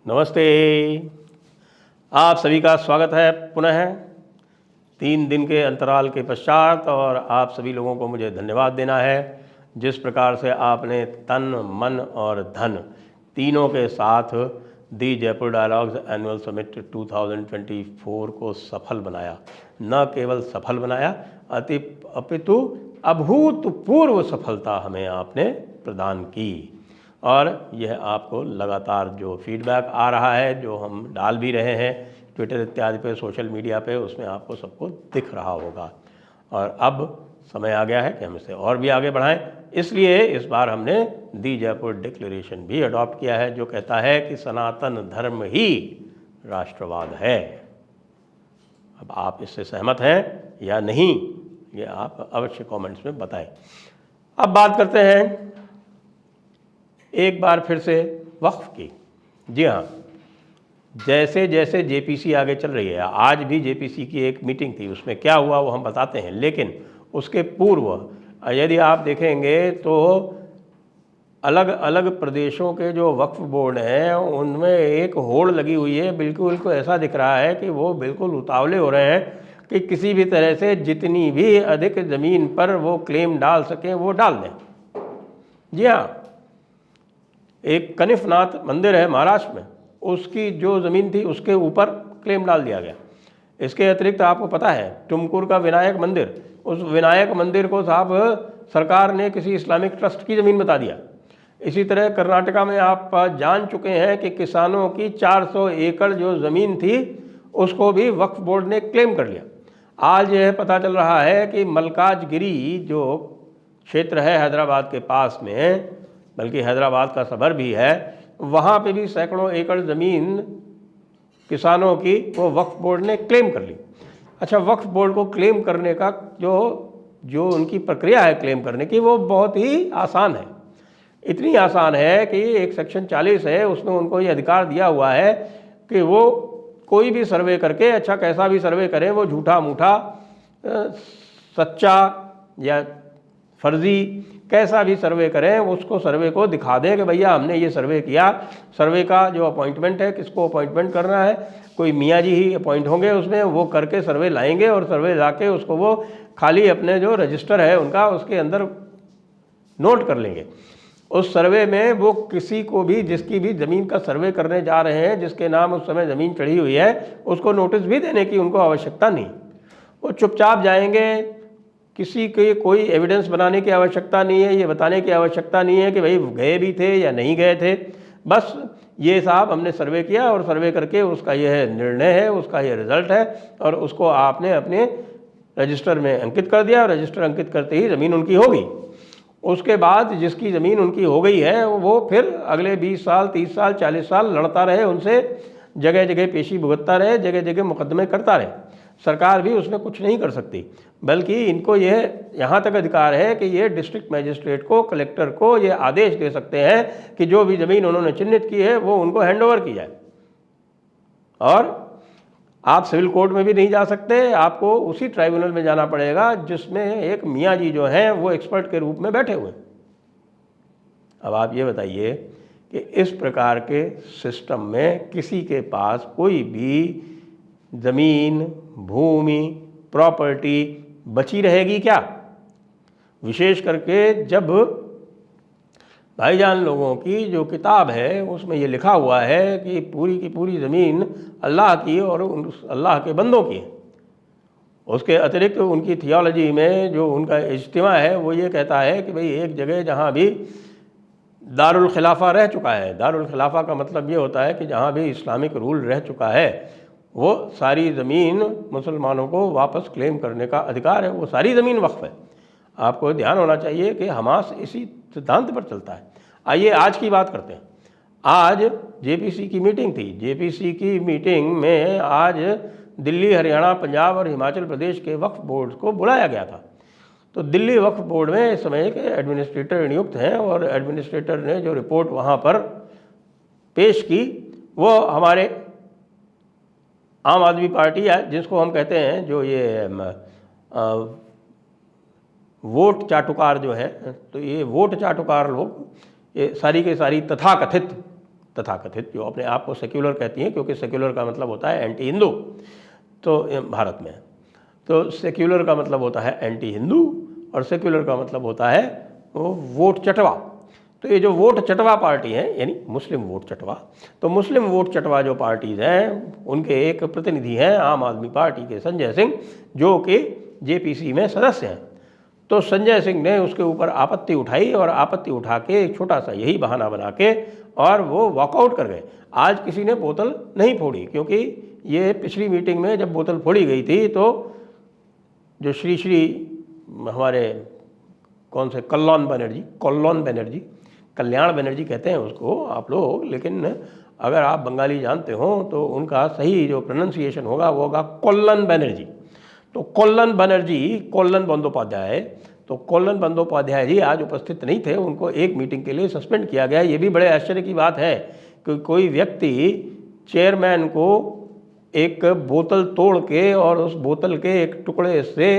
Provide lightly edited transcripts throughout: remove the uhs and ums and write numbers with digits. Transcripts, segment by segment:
नमस्ते। आप सभी का स्वागत है पुनः 3 दिन के अंतराल के पश्चात। और आप सभी लोगों को मुझे धन्यवाद देना है जिस प्रकार से आपने तन मन और धन तीनों के साथ दी जयपुर डायलॉग्स एनुअल समिट 2024 को सफल बनाया। न केवल सफल बनाया अपितु अभूतपूर्व सफलता हमें आपने प्रदान की। और यह आपको लगातार जो फीडबैक आ रहा है, जो हम डाल भी रहे हैं ट्विटर इत्यादि पे, सोशल मीडिया पे, उसमें आपको सबको दिख रहा होगा। और अब समय आ गया है कि हम इसे और भी आगे बढ़ाएं। इसलिए इस बार हमने दी जयपुर डिक्लेरेशन भी अडॉप्ट किया है, जो कहता है कि सनातन धर्म ही राष्ट्रवाद है। अब आप इससे सहमत हैं या नहीं, ये आप अवश्य कमेंट्स में बताएं। अब बात करते हैं एक बार फिर से वक्फ की। जी हाँ, जैसे जैसे जेपीसी आगे चल रही है, आज भी जेपीसी की एक मीटिंग थी, उसमें क्या हुआ वो हम बताते हैं। लेकिन उसके पूर्व यदि आप देखेंगे तो अलग अलग प्रदेशों के जो वक्फ बोर्ड हैं उनमें एक होड़ लगी हुई है। बिल्कुल को ऐसा दिख रहा है कि वो बिल्कुल उतावले हो रहे हैं कि किसी भी तरह से जितनी भी अधिक ज़मीन पर वो क्लेम डाल सकें वो डाल दें। जी हाँ, एक कनिफनाथ मंदिर है महाराष्ट्र में, उसकी जो ज़मीन थी उसके ऊपर क्लेम डाल दिया गया। इसके अतिरिक्त आपको पता है टुमकुर का विनायक मंदिर, उस विनायक मंदिर को साहब सरकार ने किसी इस्लामिक ट्रस्ट की ज़मीन बता दिया। इसी तरह कर्नाटका में आप जान चुके हैं कि किसानों की 400 एकड़ जो ज़मीन थी उसको भी वक्फ बोर्ड ने क्लेम कर लिया। आज यह पता चल रहा है कि मलकाजगिरी जो क्षेत्र है हैदराबाद के पास में, बल्कि हैदराबाद का शहर भी है, वहाँ पे भी सैकड़ों एकड़ ज़मीन किसानों की वो वक्फ बोर्ड ने क्लेम कर ली। अच्छा, वक्फ बोर्ड को क्लेम करने का जो उनकी प्रक्रिया है क्लेम करने की, वो बहुत ही आसान है। इतनी आसान है कि एक सेक्शन 40 है, उसमें उनको ये अधिकार दिया हुआ है कि वो कोई भी सर्वे करके, अच्छा कैसा भी सर्वे करें, वो झूठा मूठा, सच्चा या फर्जी, कैसा भी सर्वे करें, उसको सर्वे को दिखा दें कि भैया हमने ये सर्वे किया। सर्वे का जो अपॉइंटमेंट है, किसको अपॉइंटमेंट करना है, कोई मियाँ जी ही अपॉइंट होंगे उसमें, वो करके सर्वे लाएंगे और सर्वे लाके उसको वो खाली अपने जो रजिस्टर है उनका, उसके अंदर नोट कर लेंगे। उस सर्वे में वो किसी को भी, जिसकी भी ज़मीन का सर्वे करने जा रहे हैं, जिसके नाम उस समय ज़मीन चढ़ी हुई है, उसको नोटिस भी देने की उनको आवश्यकता नहीं। वो चुपचाप जाएंगे, किसी के कोई एविडेंस बनाने की आवश्यकता नहीं है, ये बताने की आवश्यकता नहीं है कि भाई गए भी थे या नहीं गए थे। बस ये साहब हमने सर्वे किया और सर्वे करके उसका यह निर्णय है, उसका ये रिज़ल्ट है, और उसको आपने अपने रजिस्टर में अंकित कर दिया। और रजिस्टर अंकित करते ही ज़मीन उनकी होगी। उसके बाद जिसकी ज़मीन उनकी हो गई है वो फिर अगले 20 साल, 30 साल, 40 साल लड़ता रहे उनसे, जगह जगह पेशी भुगतता रहे, जगह जगह मुकदमे करता रहे। सरकार भी उसमें कुछ नहीं कर सकती, बल्कि इनको यह यहाँ तक अधिकार है कि ये डिस्ट्रिक्ट मजिस्ट्रेट को, कलेक्टर को ये आदेश दे सकते हैं कि जो भी ज़मीन उन्होंने चिन्हित की है वो उनको हैंडओवर की जाए। और आप सिविल कोर्ट में भी नहीं जा सकते, आपको उसी ट्राइब्यूनल में जाना पड़ेगा जिसमें एक मियाँ जी जो हैं वो एक्सपर्ट के रूप में बैठे हुए। अब आप ये बताइए कि इस प्रकार के सिस्टम में किसी के पास कोई भी ज़मीन, भूमि, प्रॉपर्टी बची रहेगी क्या? विशेष करके जब भाईजान लोगों की जो किताब है उसमें ये लिखा हुआ है कि पूरी की पूरी ज़मीन अल्लाह की और अल्लाह के बंदों की है। उसके अतिरिक्त उनकी थियोलॉजी में जो उनका इज्तिमा है वो ये कहता है कि भाई एक जगह जहाँ भी दारुल खिलाफा रह चुका है, दारुल खिलाफा का मतलब ये होता है कि जहाँ भी इस्लामिक रूल रह चुका है वो सारी ज़मीन मुसलमानों को वापस क्लेम करने का अधिकार है, वो सारी ज़मीन वक्फ है। आपको ध्यान होना चाहिए कि हमास इसी सिद्धांत पर चलता है। आइए आज की बात करते हैं। आज जेपीसी की मीटिंग थी। जेपीसी की मीटिंग में आज दिल्ली, हरियाणा, पंजाब और हिमाचल प्रदेश के वक्फ बोर्ड को बुलाया गया था। तो दिल्ली वक्फ बोर्ड में इस समय के एडमिनिस्ट्रेटर नियुक्त हैं और एडमिनिस्ट्रेटर ने जो रिपोर्ट वहाँ पर पेश की वो हमारे आम आदमी पार्टी है, जिसको हम कहते हैं जो ये वोट चाटुकार जो है, तो ये वोट चाटुकार लोग, ये सारी के सारी तथाकथित जो अपने आप को सेक्युलर कहती हैं, क्योंकि सेक्युलर का मतलब होता है एंटी हिंदू, तो भारत में तो सेक्युलर का मतलब होता है एंटी हिंदू और सेक्युलर का मतलब होता है वो वोट चटवा। तो ये जो वोट चटवा पार्टी है यानी मुस्लिम वोट चटवा, तो मुस्लिम वोट चटवा जो पार्टीज़ हैं उनके एक प्रतिनिधि हैं आम आदमी पार्टी के संजय सिंह, जो कि जेपीसी में सदस्य हैं। तो संजय सिंह ने उसके ऊपर आपत्ति उठाई और आपत्ति उठा के एक छोटा सा यही बहाना बना के और वो वॉकआउट कर गए। आज किसी ने बोतल नहीं फोड़ी, क्योंकि ये पिछली मीटिंग में जब बोतल फोड़ी गई थी तो जो श्री हमारे कौन से कल्याण बनर्जी कहते हैं उसको आप लोग, लेकिन अगर आप बंगाली जानते हो तो उनका सही जो प्रोनाउंसिएशन होगा वो होगा कल्याण बनर्जी। तो कल्याण बंदोपाध्याय, तो कल्याण बंदोपाध्याय जी आज उपस्थित नहीं थे, उनको एक मीटिंग के लिए सस्पेंड किया गया। ये भी बड़े आश्चर्य की बात है कि कोई व्यक्ति चेयरमैन को एक बोतल तोड़ के और उस बोतल के एक टुकड़े से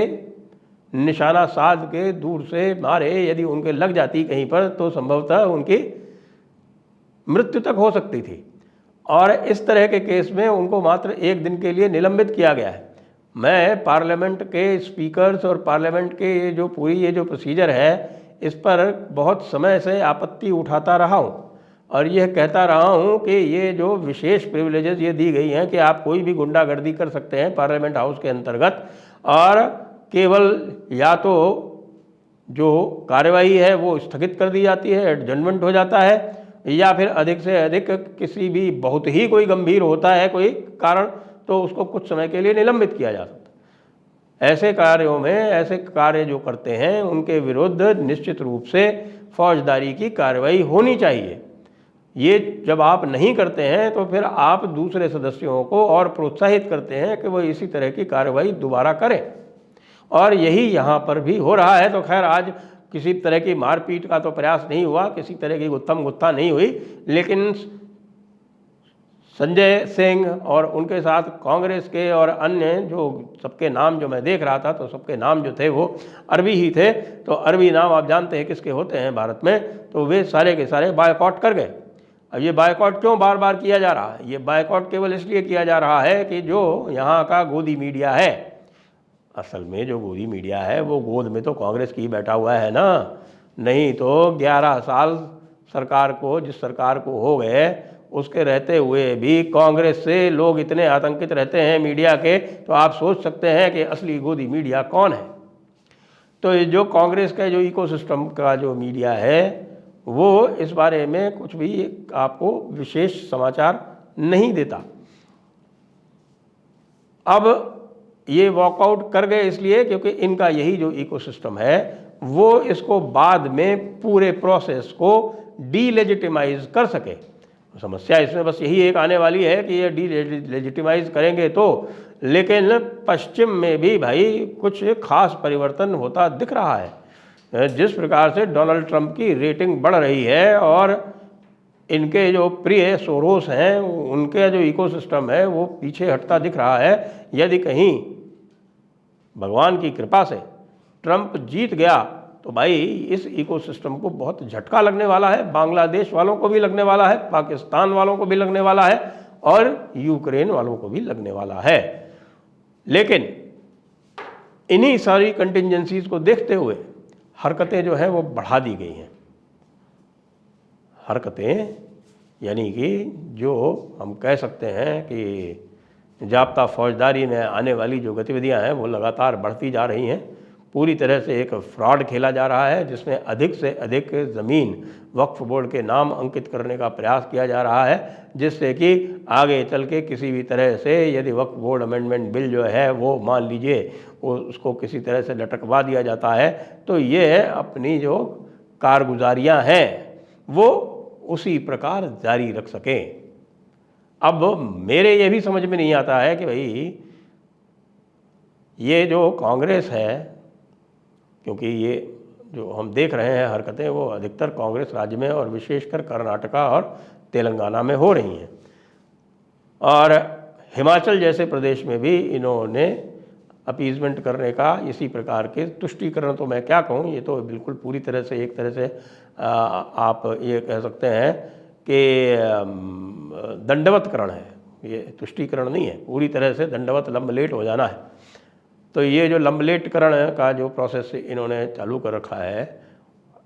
निशाना साध के दूर से मारे, यदि उनके लग जाती कहीं पर तो संभवतः उनकी मृत्यु तक हो सकती थी। और इस तरह के केस में उनको मात्र एक दिन के लिए निलंबित किया गया है। मैं पार्लियामेंट के स्पीकर्स और पार्लियामेंट के ये जो प्रोसीजर है इस पर बहुत समय से आपत्ति उठाता रहा हूँ और यह कहता रहा हूँ कि ये जो विशेष प्रिविलेजेस ये दी गई हैं कि आप कोई भी गुंडागर्दी कर सकते हैं पार्लियामेंट हाउस के अंतर्गत, और केवल या तो जो कार्यवाही है वो स्थगित कर दी जाती है, एडजर्नमेंट हो जाता है, या फिर अधिक से अधिक किसी भी बहुत ही कोई गंभीर होता है कोई कारण तो उसको कुछ समय के लिए निलंबित किया जा सकता है। ऐसे कार्यों में ऐसे कार्य जो करते हैं उनके विरुद्ध निश्चित रूप से फौजदारी की कार्रवाई होनी चाहिए। ये जब आप नहीं करते हैं तो फिर आप दूसरे सदस्यों को और प्रोत्साहित करते हैं कि वो इसी तरह की कार्रवाई दोबारा करें, और यही यहाँ पर भी हो रहा है। तो खैर आज किसी तरह की मारपीट का तो प्रयास नहीं हुआ, किसी तरह की गुत्थम गुत्था नहीं हुई, लेकिन संजय सिंह और उनके साथ कांग्रेस के और अन्य जो सबके नाम जो मैं देख रहा था तो सबके नाम जो थे वो अरबी ही थे। तो अरबी नाम आप जानते हैं किसके होते हैं भारत में, तो वे सारे के सारे बायकॉट कर गए। अब ये बायकॉट क्यों बार बार किया जा रहा है? ये बायकॉट केवल इसलिए किया जा रहा है कि जो यहाँ का गोदी मीडिया है, असल में जो गोदी मीडिया है वो गोद में तो कांग्रेस की बैठा हुआ है ना, नहीं तो 11 साल सरकार को जिस सरकार को हो गए उसके रहते हुए भी कांग्रेस से लोग इतने आतंकित रहते हैं मीडिया के, तो आप सोच सकते हैं कि असली गोदी मीडिया कौन है। तो ये जो कांग्रेस का जो इकोसिस्टम का जो मीडिया है वो इस बारे में कुछ भी आपको विशेष समाचार नहीं देता। अब ये वॉकआउट कर गए इसलिए क्योंकि इनका यही जो इकोसिस्टम है वो इसको बाद में पूरे प्रोसेस को डीलेजिटिमाइज कर सके। समस्या इसमें बस यही एक आने वाली है कि ये डीलेजिटिमाइज करेंगे तो, लेकिन पश्चिम में भी भाई कुछ खास परिवर्तन होता दिख रहा है। जिस प्रकार से डोनाल्ड ट्रंप की रेटिंग बढ़ रही है और इनके जो प्रिय सोरोस हैं उनके जो इकोसिस्टम है वो पीछे हटता दिख रहा है। यदि कहीं भगवान की कृपा से ट्रंप जीत गया तो भाई इस इकोसिस्टम को बहुत झटका लगने वाला है, बांग्लादेश वालों को भी लगने वाला है, पाकिस्तान वालों को भी लगने वाला है और यूक्रेन वालों को भी लगने वाला है। लेकिन इन्हीं सारी कंटिजेंसीज को देखते हुए हरकतें जो हैं वो बढ़ा दी गई हैं। हरकतें यानी कि जो हम कह सकते हैं कि जाब्ता फौजदारी में आने वाली जो गतिविधियां हैं वो लगातार बढ़ती जा रही हैं। पूरी तरह से एक फ्रॉड खेला जा रहा है जिसमें अधिक से अधिक ज़मीन वक्फ बोर्ड के नाम अंकित करने का प्रयास किया जा रहा है, जिससे कि आगे चल के किसी भी तरह से यदि वक्फ बोर्ड अमेंडमेंट बिल जो है वो मान लीजिए वो उसको किसी तरह से लटकवा दिया जाता है तो ये अपनी जो कारगुजारियाँ हैं वो उसी प्रकार जारी रख सकें। अब मेरे ये भी समझ में नहीं आता है कि भाई ये जो कांग्रेस है, क्योंकि ये जो हम देख रहे हैं हरकतें वो अधिकतर कांग्रेस राज्य में और विशेषकर कर्नाटका और तेलंगाना में हो रही हैं, और हिमाचल जैसे प्रदेश में भी इन्होंने अपीजमेंट करने का इसी प्रकार के तुष्टीकरण, तो मैं क्या कहूँ, ये तो बिल्कुल पूरी तरह से एक तरह से आप ये कह सकते हैं कि दंडवतकरण है, ये तुष्टीकरण नहीं है, पूरी तरह से दंडवत लंबलेट हो जाना है। तो ये जो लंबलेटकरण का जो प्रोसेस इन्होंने चालू कर रखा है,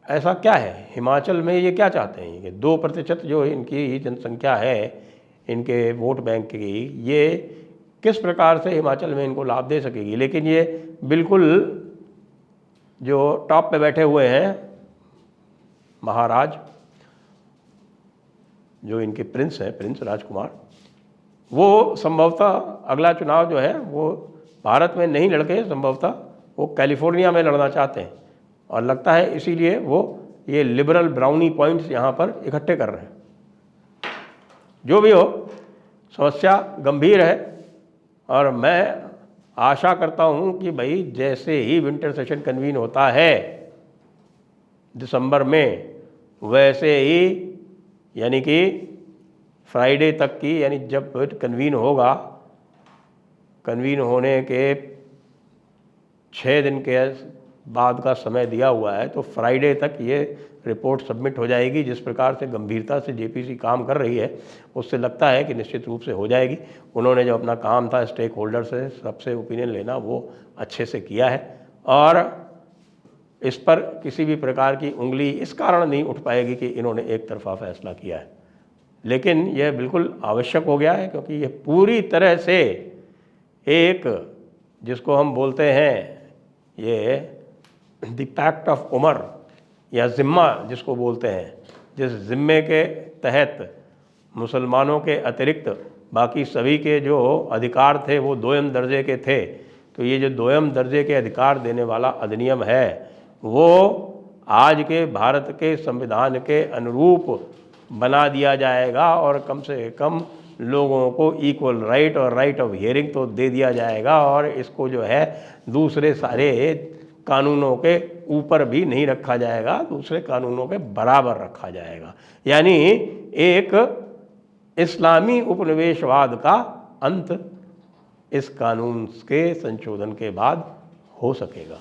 ऐसा क्या है हिमाचल में, ये क्या चाहते हैं कि 2% जो इनकी जनसंख्या है, इनके वोट बैंक की, ये किस प्रकार से हिमाचल में इनको लाभ दे सकेगी। लेकिन ये बिल्कुल जो टॉप पे बैठे हुए हैं महाराज, जो इनके प्रिंस हैं, प्रिंस राजकुमार, वो संभवतः अगला चुनाव जो है वो भारत में नहीं लड़के, संभवतः वो कैलिफोर्निया में लड़ना चाहते हैं। और लगता है इसीलिए वो ये लिबरल ब्राउनी पॉइंट्स यहाँ पर इकट्ठे कर रहे हैं। जो भी हो, समस्या गंभीर है और मैं आशा करता हूँ कि भाई जैसे ही विंटर सेशन कन्वीन होता है दिसंबर में, वैसे ही यानी कि फ्राइडे तक की, यानी जब कन्वीन होगा, कन्वीन होने के 6 दिन के बाद का समय दिया हुआ है, तो फ्राइडे तक ये रिपोर्ट सबमिट हो जाएगी। जिस प्रकार से गंभीरता से जेपीसी काम कर रही है, उससे लगता है कि निश्चित रूप से हो जाएगी। उन्होंने जो अपना काम था स्टेक होल्डर से सबसे ओपिनियन लेना, वो अच्छे से किया है और इस पर किसी भी प्रकार की उंगली इस कारण नहीं उठ पाएगी कि इन्होंने एक तरफा फैसला किया है। लेकिन यह बिल्कुल आवश्यक हो गया है, क्योंकि यह पूरी तरह से एक, जिसको हम बोलते हैं ये द पैक्ट ऑफ उमर या ज़िम्मा जिसको बोलते हैं, जिस ज़िम्मे के तहत मुसलमानों के अतिरिक्त बाकी सभी के जो अधिकार थे वो दोयम दर्जे के थे। तो ये जो दोयम दर्जे के अधिकार देने वाला अधिनियम है, वो आज के भारत के संविधान के अनुरूप बना दिया जाएगा और कम से कम लोगों को इक्वल राइट और राइट ऑफ हियरिंग तो दे दिया जाएगा, और इसको जो है दूसरे सारे कानूनों के ऊपर भी नहीं रखा जाएगा, दूसरे कानूनों के बराबर रखा जाएगा। यानी एक इस्लामी उपनिवेशवाद का अंत इस कानून के संशोधन के बाद हो सकेगा।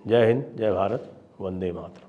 जय हिंद, जय भारत, वंदे मातरम।